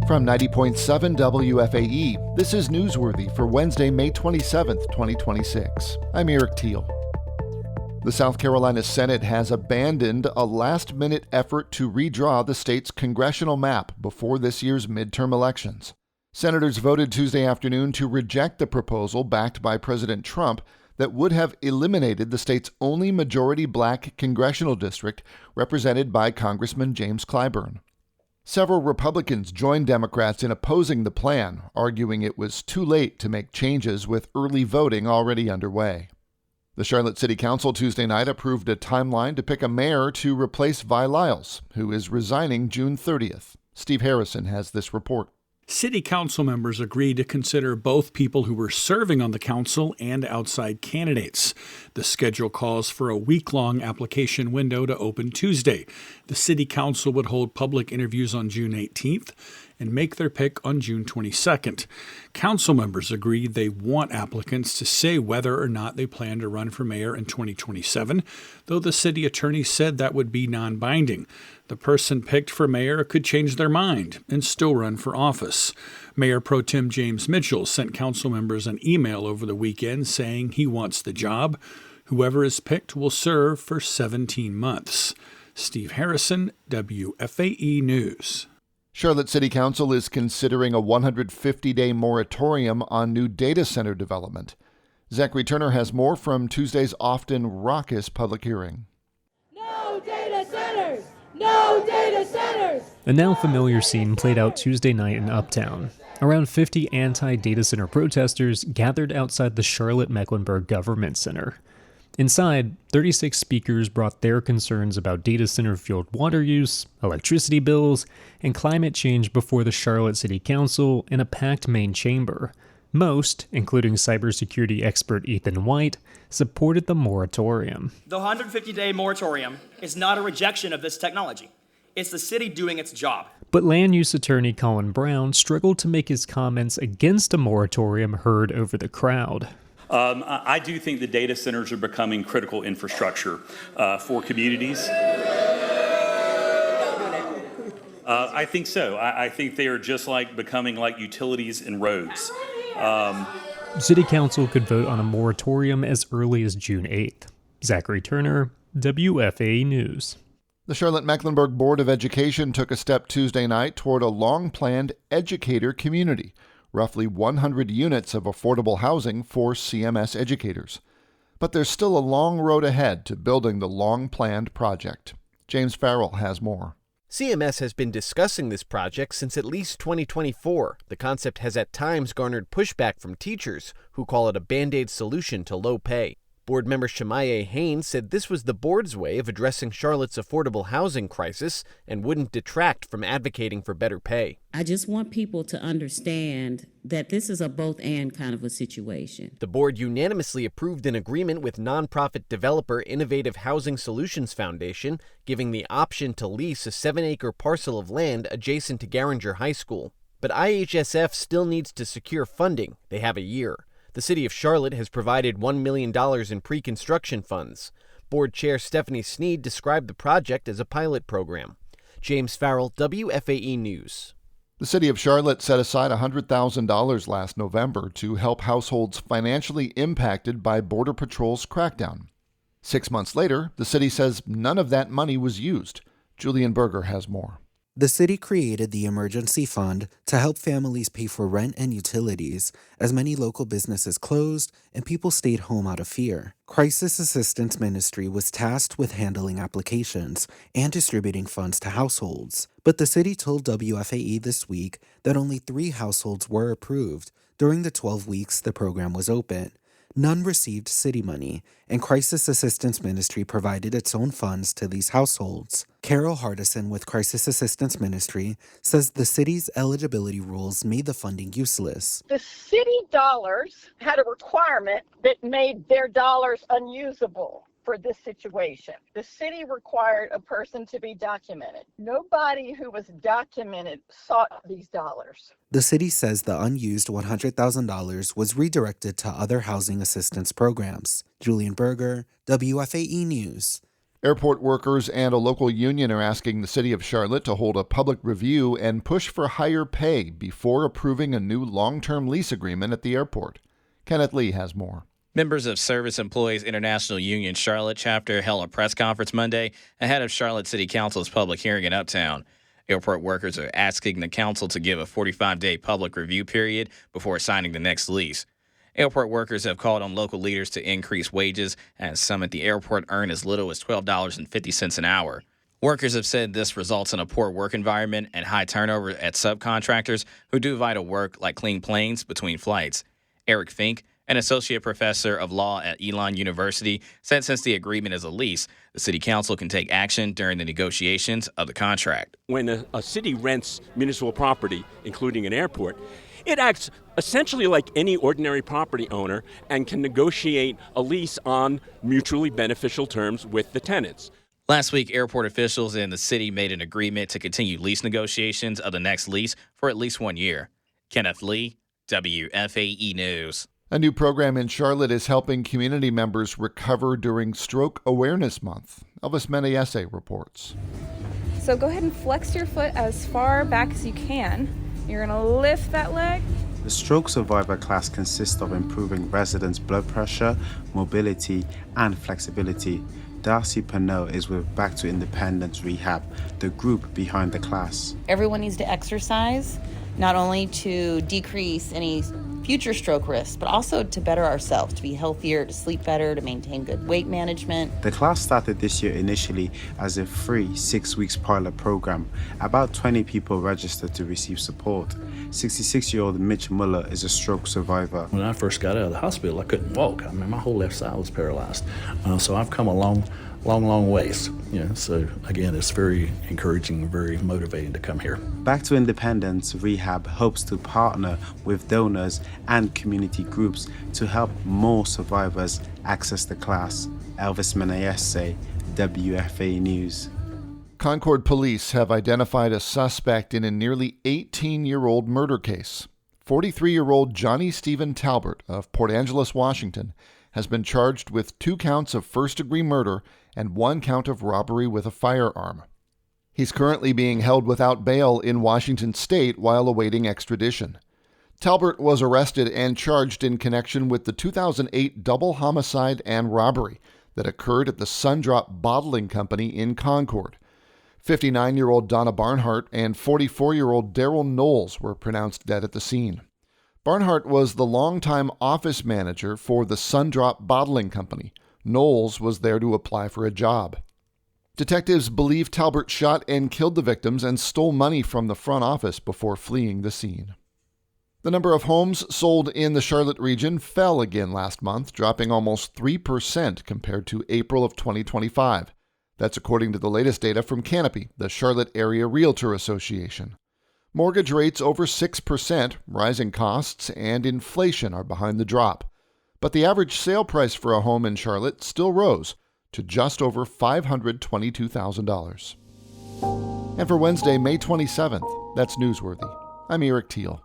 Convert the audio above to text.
From 90.7 WFAE, this is Newsworthy for Wednesday, May 27th, 2026. I'm Eric Teal. The South Carolina Senate has abandoned a last-minute effort to redraw the state's congressional map before this year's midterm elections. Senators voted Tuesday afternoon to reject the proposal backed by President Trump that would have eliminated the state's only majority black congressional district represented by Congressman James Clyburn. Several Republicans joined Democrats in opposing the plan, arguing it was too late to make changes with early voting already underway. The Charlotte City Council Tuesday night approved a timeline to pick a mayor to replace Vi Lyles, who is resigning June 30th. Steve Harrison has this report. City council members agreed to consider both people who were serving on the council and outside candidates. The schedule calls for a week-long application window to open Tuesday. The city council would hold public interviews on June 18th and make their pick on June 22nd. Council members agreed they want applicants to say whether or not they plan to run for mayor in 2027, though the city attorney said that would be non-binding. The person picked for mayor could change their mind and still run for office. Mayor Pro Tem James Mitchell sent council members an email over the weekend saying he wants the job. Whoever is picked will serve for 17 months. Steve Harrison, WFAE News. Charlotte City Council is considering a 150-day moratorium on new data center development. Zachary Turner has more from Tuesday's often raucous public hearing. No data centers! No data centers! A now familiar scene played out Tuesday night in Uptown. Around 50 anti-data center protesters gathered outside the Charlotte-Mecklenburg Government Center. Inside, 36 speakers brought their concerns about data center-fueled water use, electricity bills, and climate change before the Charlotte City Council in a packed main chamber. Most, including cybersecurity expert Ethan White, supported the moratorium. The 150-day moratorium is not a rejection of this technology. It's the city doing its job. But land use attorney Colin Brown struggled to make his comments against a moratorium heard over the crowd. I do think the data centers are becoming critical infrastructure for communities. I think so. I think they are just becoming like utilities and roads. City Council could vote on a moratorium as early as June 8th. Zachary Turner, WFAE News. The Charlotte-Mecklenburg Board of Education took a step Tuesday night toward a long-planned educator community, roughly 100 units of affordable housing for CMS educators. But there's still a long road ahead to building the long-planned project. James Farrell has more. CMS has been discussing this project since at least 2024. The concept has at times garnered pushback from teachers who call it a Band-Aid solution to low pay. Board member Shemaye Haynes said this was the board's way of addressing Charlotte's affordable housing crisis and wouldn't detract from advocating for better pay. I just want people to understand that this is a both-and kind of a situation. The board unanimously approved an agreement with nonprofit developer Innovative Housing Solutions Foundation, giving the option to lease a 7-acre parcel of land adjacent to Garinger High School. But IHSF still needs to secure funding. They have a year. The city of Charlotte has provided $1 million in pre-construction funds. Board Chair Stephanie Sneed described the project as a pilot program. James Farrell, WFAE News. The city of Charlotte set aside $100,000 last November to help households financially impacted by Border Patrol's crackdown. 6 months later, the city says none of that money was used. Julian Berger has more. The city created the emergency fund to help families pay for rent and utilities, as many local businesses closed and people stayed home out of fear. Crisis Assistance Ministry was tasked with handling applications and distributing funds to households. But the city told WFAE this week that only 3 households were approved during the 12 weeks the program was open. None received city money, and Crisis Assistance Ministry provided its own funds to these households. Carol Hardison with Crisis Assistance Ministry says the city's eligibility rules made the funding useless. The city dollars had a requirement that made their dollars unusable for this situation. The city required a person to be documented. Nobody who was documented sought these dollars. The city says the unused $100,000 was redirected to other housing assistance programs. Julian Berger, WFAE News. Airport workers and a local union are asking the city of Charlotte to hold a public review and push for higher pay before approving a new long-term lease agreement at the airport. Kenneth Lee has more. Members of Service Employees International Union Charlotte chapter held a press conference Monday ahead of Charlotte City Council's public hearing in Uptown. Airport workers are asking the council to give a 45-day public review period before signing the next lease. Airport workers have called on local leaders to increase wages, as some at the airport earn as little as $12.50 an hour. Workers have said this results in a poor work environment and high turnover at subcontractors who do vital work like clean planes between flights. Eric Fink, an associate professor of law at Elon University, said since the agreement is a lease, the city council can take action during the negotiations of the contract. When a city rents municipal property, including an airport, it acts essentially like any ordinary property owner and can negotiate a lease on mutually beneficial terms with the tenants. Last week, airport officials in the city made an agreement to continue lease negotiations of the next lease for at least 1 year. Kenneth Lee, WFAE News. A new program in Charlotte is helping community members recover during Stroke Awareness Month. Elvis Menayese reports. So go ahead and flex your foot as far back as you can. You're going to lift that leg. The stroke survivor class consists of improving residents' blood pressure, mobility, and flexibility. Darcy Pernell is with Back to Independence Rehab, the group behind the class. Everyone needs to exercise, not only to decrease any future stroke risks, but also to better ourselves, to be healthier, to sleep better, to maintain good weight management. The class started this year initially as a free 6 weeks pilot program. About 20 people registered to receive support. 66-year-old Mitch Muller is a stroke survivor. When I first got out of the hospital, I couldn't walk. I mean, my whole left side was paralyzed. So I've come a long ways. So again, it's very encouraging and very motivating to come here. Back to Independence Rehab hopes to partner with donors and community groups to help more survivors access the class. Elvis Menayese, WFAE News. Concord Police have identified a suspect in a nearly 18-year-old murder case. 43-year-old Johnny Stephen Talbert of Port Angeles, Washington, has been charged with 2 counts of first-degree murder and 1 count of robbery with a firearm. He's currently being held without bail in Washington state while awaiting extradition. Talbert was arrested and charged in connection with the 2008 double homicide and robbery that occurred at the Sundrop Bottling Company in Concord. 59-year-old Donna Barnhart and 44-year-old Daryl Knowles were pronounced dead at the scene. Barnhart was the longtime office manager for the Sundrop Bottling Company. Knowles was there to apply for a job. Detectives believe Talbert shot and killed the victims and stole money from the front office before fleeing the scene. The number of homes sold in the Charlotte region fell again last month, dropping almost 3% compared to April of 2025. That's according to the latest data from Canopy, the Charlotte Area Realtor Association. Mortgage rates over 6%, rising costs, and inflation are behind the drop. But the average sale price for a home in Charlotte still rose to just over $522,000. And for Wednesday, May 27th, that's Newsworthy. I'm Eric Teal.